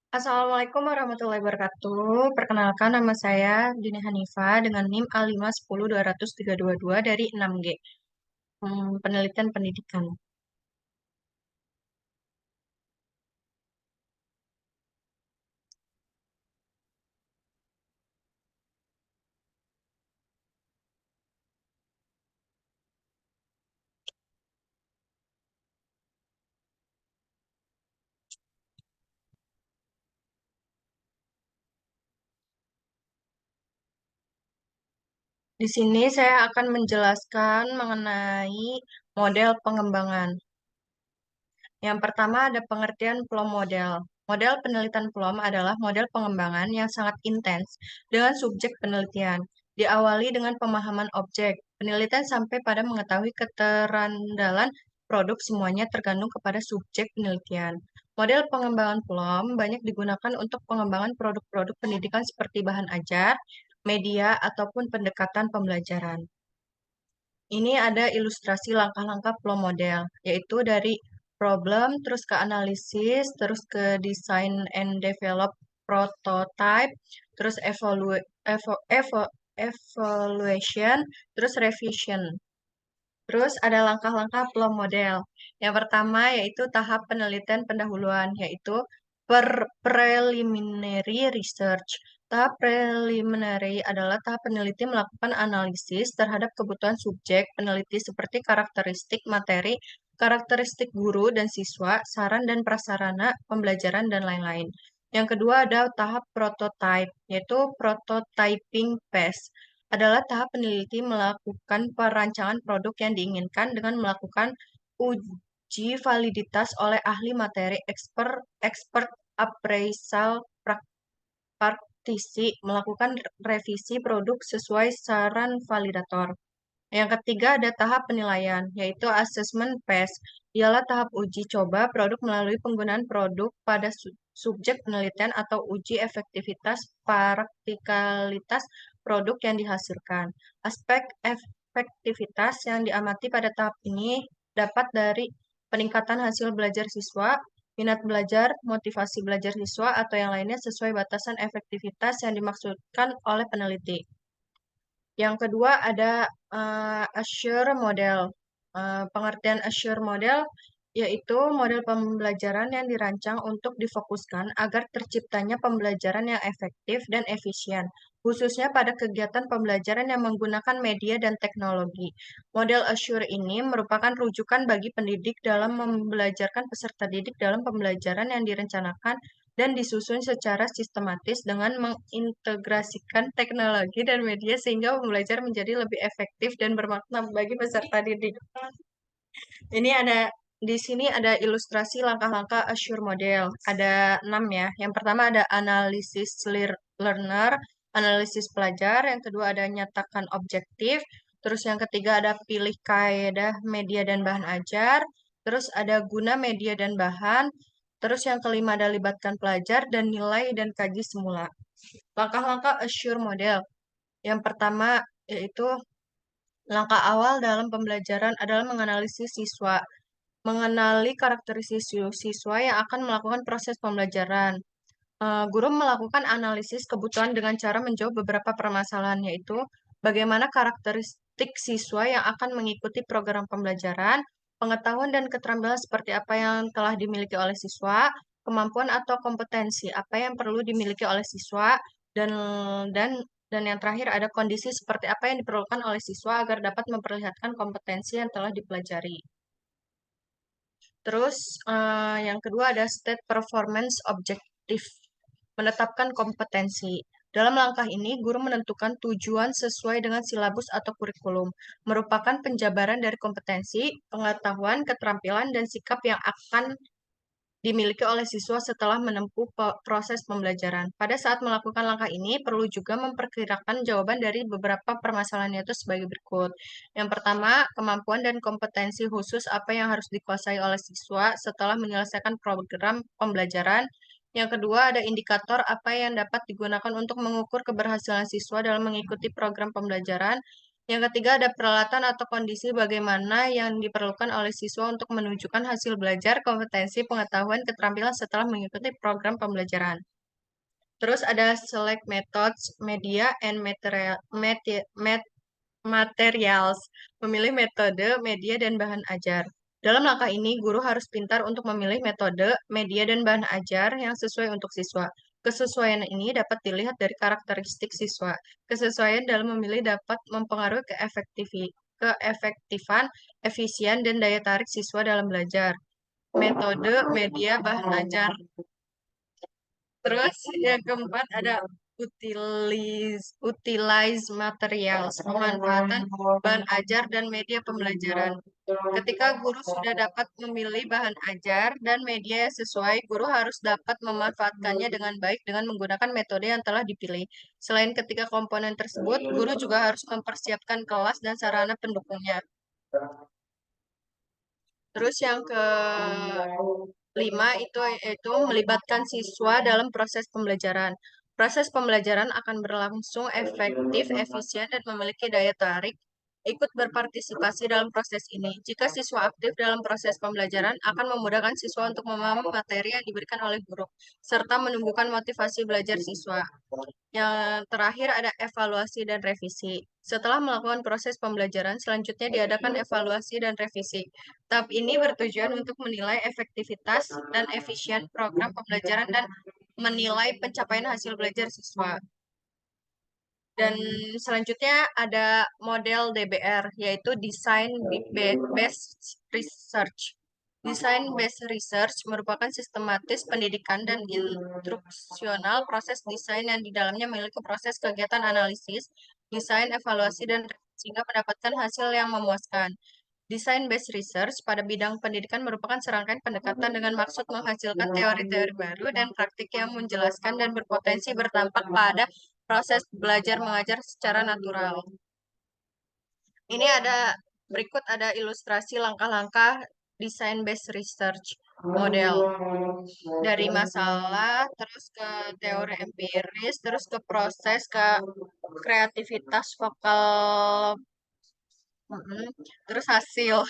Assalamualaikum warahmatullahi wabarakatuh. Perkenalkan nama saya Dini Hanifa dengan NIM A5102022 dari 6G. Penelitian pendidikan. Di sini saya akan menjelaskan mengenai model pengembangan. Yang pertama ada pengertian plom model. Model penelitian plom adalah model pengembangan yang sangat intens dengan subjek penelitian. Diawali dengan pemahaman objek. Penelitian sampai pada mengetahui keterandalan produk semuanya tergantung kepada subjek penelitian. Model pengembangan plom banyak digunakan untuk pengembangan produk-produk pendidikan seperti bahan ajar, media, ataupun pendekatan pembelajaran. Ini ada ilustrasi langkah-langkah plom model, yaitu dari problem, terus ke analisis, terus ke design and develop prototype, terus evaluation, terus revision. Terus ada langkah-langkah plom model. Yang pertama yaitu tahap penelitian pendahuluan, yaitu preliminary research. Tahap preliminary adalah tahap peneliti melakukan analisis terhadap kebutuhan subjek peneliti seperti karakteristik materi, karakteristik guru dan siswa, saran dan prasarana pembelajaran, dan lain-lain. Yang kedua ada tahap prototype, yaitu prototyping phase adalah tahap peneliti melakukan perancangan produk yang diinginkan dengan melakukan uji validitas oleh ahli materi, expert appraisal, praktisi, melakukan revisi produk sesuai saran validator. Yang ketiga ada tahap penilaian, yaitu assessment phase. Ialah tahap uji coba produk melalui penggunaan produk pada subjek penelitian atau uji efektivitas praktikalitas produk yang dihasilkan. Aspek efektivitas yang diamati pada tahap ini dapat dari peningkatan hasil belajar siswa, minat belajar, motivasi belajar siswa, atau yang lainnya sesuai batasan efektivitas yang dimaksudkan oleh peneliti. Yang kedua ada Assure model. Pengertian Assure model yaitu model pembelajaran yang dirancang untuk difokuskan agar terciptanya pembelajaran yang efektif dan efisien, khususnya pada kegiatan pembelajaran yang menggunakan media dan teknologi. Model Assure ini merupakan rujukan bagi pendidik dalam membelajarkan peserta didik dalam pembelajaran yang direncanakan dan disusun secara sistematis dengan mengintegrasikan teknologi dan media sehingga pembelajaran menjadi lebih efektif dan bermakna bagi peserta didik. Ini ada di sini ada ilustrasi langkah-langkah Assure model. Ada 6 ya. Yang pertama ada analisis learner, analisis pelajar. Yang kedua ada nyatakan objektif. Terus yang ketiga ada pilih kaedah media dan bahan ajar. Terus ada guna media dan bahan. Terus yang kelima ada libatkan pelajar dan nilai dan kaji semula. Langkah-langkah Assure model. Yang pertama yaitu langkah awal dalam pembelajaran adalah menganalisis siswa, mengenali karakteristik siswa yang akan melakukan proses pembelajaran. Guru melakukan analisis kebutuhan dengan cara menjawab beberapa permasalahan, yaitu bagaimana karakteristik siswa yang akan mengikuti program pembelajaran, pengetahuan dan keterampilan seperti apa yang telah dimiliki oleh siswa, kemampuan atau kompetensi apa yang perlu dimiliki oleh siswa, dan dan dan yang terakhir ada kondisi seperti apa yang diperlukan oleh siswa agar dapat memperlihatkan kompetensi yang telah dipelajari. Terus yang kedua ada state performance objective, menetapkan kompetensi. Dalam langkah ini, guru menentukan tujuan sesuai dengan silabus atau kurikulum, merupakan penjabaran dari kompetensi, pengetahuan, keterampilan, dan sikap yang akan dimiliki oleh siswa setelah menempuh proses pembelajaran. Pada saat melakukan langkah ini, perlu juga memperkirakan jawaban dari beberapa permasalahan yaitu sebagai berikut. Yang pertama, kemampuan dan kompetensi khusus apa yang harus dikuasai oleh siswa setelah menyelesaikan program pembelajaran. Yang kedua, ada indikator apa yang dapat digunakan untuk mengukur keberhasilan siswa dalam mengikuti program pembelajaran. Yang ketiga ada peralatan atau kondisi bagaimana yang diperlukan oleh siswa untuk menunjukkan hasil belajar, kompetensi, pengetahuan, keterampilan setelah mengikuti program pembelajaran. Terus ada select methods, media, and materials, memilih metode, media, dan bahan ajar. Dalam langkah ini, guru harus pintar untuk memilih metode, media, dan bahan ajar yang sesuai untuk siswa. Kesesuaian ini dapat dilihat dari karakteristik siswa. Kesesuaian dalam memilih dapat mempengaruhi keefektifan, efisien, dan daya tarik siswa dalam belajar. Metode, media, bahan ajar. Terus yang keempat ada utilize materials, pemanfaatan bahan ajar dan media pembelajaran. Ketika guru sudah dapat memilih bahan ajar dan media yang sesuai, guru harus dapat memanfaatkannya dengan baik dengan menggunakan metode yang telah dipilih. Selain ketiga komponen tersebut, guru juga harus mempersiapkan kelas dan sarana pendukungnya. Terus yang kelima itu yaitu melibatkan siswa dalam proses pembelajaran. Proses pembelajaran akan berlangsung efektif, efisien, dan memiliki daya tarik. Ikut berpartisipasi dalam proses ini. Jika siswa aktif dalam proses pembelajaran, akan memudahkan siswa untuk memahami materi yang diberikan oleh guru, serta menumbuhkan motivasi belajar siswa. Yang terakhir ada evaluasi dan revisi. Setelah melakukan proses pembelajaran, selanjutnya diadakan evaluasi dan revisi. Tahap ini bertujuan untuk menilai efektivitas dan efisien program pembelajaran dan menilai pencapaian hasil belajar siswa. Dan selanjutnya ada model DBR, yaitu Design Based Research. Design Based Research merupakan sistematis pendidikan dan instruksional proses desain yang di dalamnya memiliki proses kegiatan analisis, desain, evaluasi, dan sehingga mendapatkan hasil yang memuaskan. Design Based Research pada bidang pendidikan merupakan serangkaian pendekatan dengan maksud menghasilkan teori-teori baru dan praktik yang menjelaskan dan berpotensi berdampak pada proses belajar mengajar secara natural. Ini berikut ada ilustrasi langkah-langkah design based research model dari masalah terus ke teori empiris terus ke proses ke kreativitas vokal, terus hasil.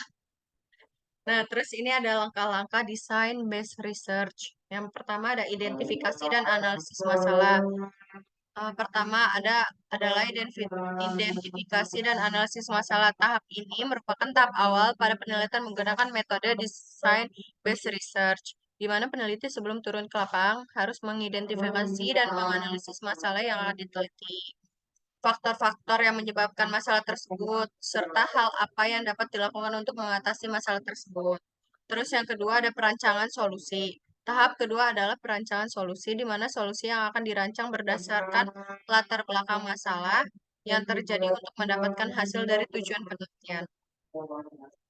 Nah, terus ini ada langkah-langkah desain based research. Yang pertama ada identifikasi dan analisis masalah. Pertama adalah identifikasi dan analisis masalah. Tahap ini merupakan tahap awal pada penelitian menggunakan metode design based research, di mana peneliti sebelum turun ke lapangan harus mengidentifikasi dan menganalisis masalah yang akan diteliti, faktor-faktor yang menyebabkan masalah tersebut, serta hal apa yang dapat dilakukan untuk mengatasi masalah tersebut. Terus yang kedua ada perancangan solusi. Tahap kedua adalah perancangan solusi, di mana solusi yang akan dirancang berdasarkan latar belakang masalah yang terjadi untuk mendapatkan hasil dari tujuan penelitian.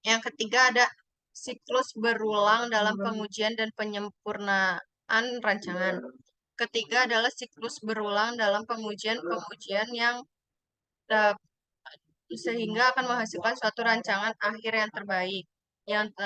Yang ketiga ada siklus berulang dalam pengujian dan penyempurnaan rancangan. Ketiga adalah siklus berulang dalam pengujian-pengujian yang sehingga akan menghasilkan suatu rancangan akhir yang terbaik. Yang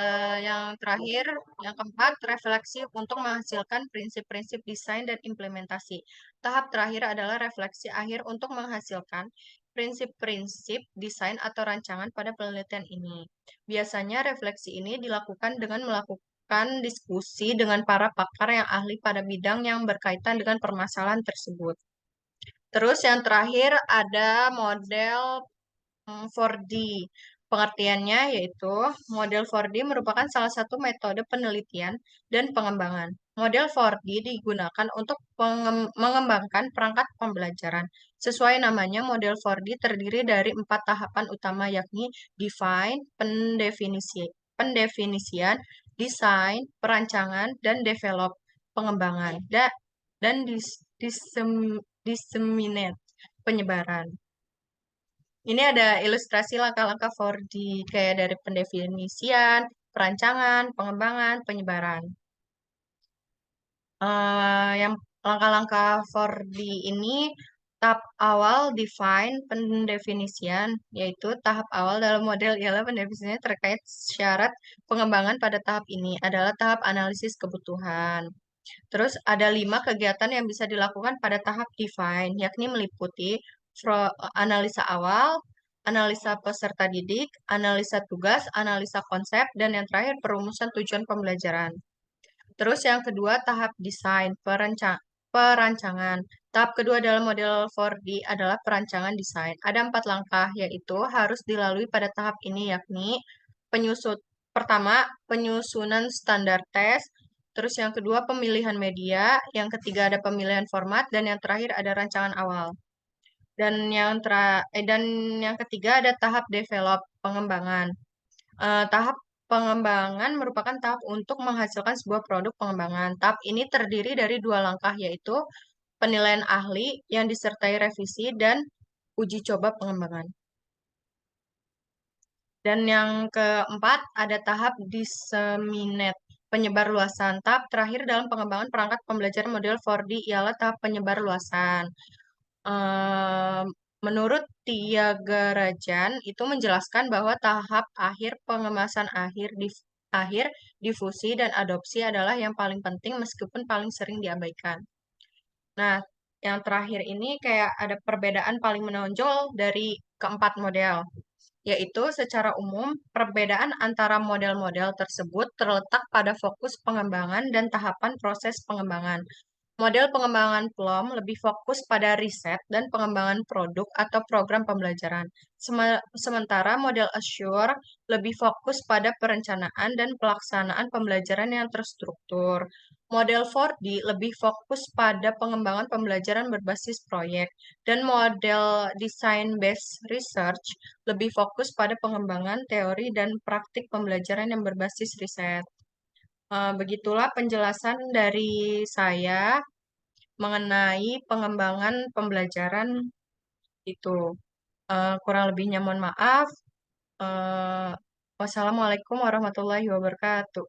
terakhir, yang keempat, refleksi untuk menghasilkan prinsip-prinsip desain dan implementasi. Tahap terakhir adalah refleksi akhir untuk menghasilkan prinsip-prinsip desain atau rancangan pada penelitian ini. Biasanya refleksi ini dilakukan dengan melakukan diskusi dengan para pakar yang ahli pada bidang yang berkaitan dengan permasalahan tersebut. Terus yang terakhir ada model 4D. Pengertiannya yaitu model 4D merupakan salah satu metode penelitian dan pengembangan. Model 4D digunakan untuk mengembangkan perangkat pembelajaran. Sesuai namanya, model 4D terdiri dari 4 tahapan utama yakni define, pendefinisian, desain, perancangan, dan develop, pengembangan, dan disseminate, penyebaran. Ini ada ilustrasi langkah-langkah 4D, kayak dari pendefinisian, perancangan, pengembangan, penyebaran. Yang langkah-langkah 4D ini, tahap awal define, pendefinisian, yaitu tahap awal dalam model ialah pendefinisian terkait syarat pengembangan pada tahap ini adalah tahap analisis kebutuhan. Terus ada 5 kegiatan yang bisa dilakukan pada tahap define, yakni meliputi analisa awal, analisa peserta didik, analisa tugas, analisa konsep, dan yang terakhir perumusan tujuan pembelajaran. Terus yang kedua tahap desain, perancangan. Tahap kedua dalam model 4D adalah perancangan desain. Ada 4 langkah, yaitu harus dilalui pada tahap ini, yakni penyusun pertama penyusunan standar tes, terus yang kedua pemilihan media, yang ketiga ada pemilihan format, dan yang terakhir ada rancangan awal. Dan yang ketiga ada tahap develop, pengembangan. Tahap pengembangan merupakan tahap untuk menghasilkan sebuah produk pengembangan. Tahap ini terdiri dari 2 langkah, yaitu penilaian ahli yang disertai revisi dan uji coba pengembangan. Dan yang keempat, ada tahap disseminate, penyebarluasan. Tahap terakhir dalam pengembangan perangkat pembelajaran model 4D ialah tahap penyebarluasan. Ehm, Menurut Tiagarajan itu menjelaskan bahwa tahap akhir pengemasan akhir difusi dan adopsi adalah yang paling penting meskipun paling sering diabaikan. Nah, yang terakhir ini kayak ada perbedaan paling menonjol dari keempat model, yaitu secara umum perbedaan antara model-model tersebut terletak pada fokus pengembangan dan tahapan proses pengembangan. Model pengembangan Plum lebih fokus pada riset dan pengembangan produk atau program pembelajaran. Sementara model Assure lebih fokus pada perencanaan dan pelaksanaan pembelajaran yang terstruktur. Model 4D lebih fokus pada pengembangan pembelajaran berbasis proyek, dan model Design Based Research lebih fokus pada pengembangan teori dan praktik pembelajaran yang berbasis riset. Begitulah penjelasan dari saya mengenai pengembangan pembelajaran itu. Kurang lebihnya mohon maaf. Eh, Wassalamualaikum warahmatullahi wabarakatuh.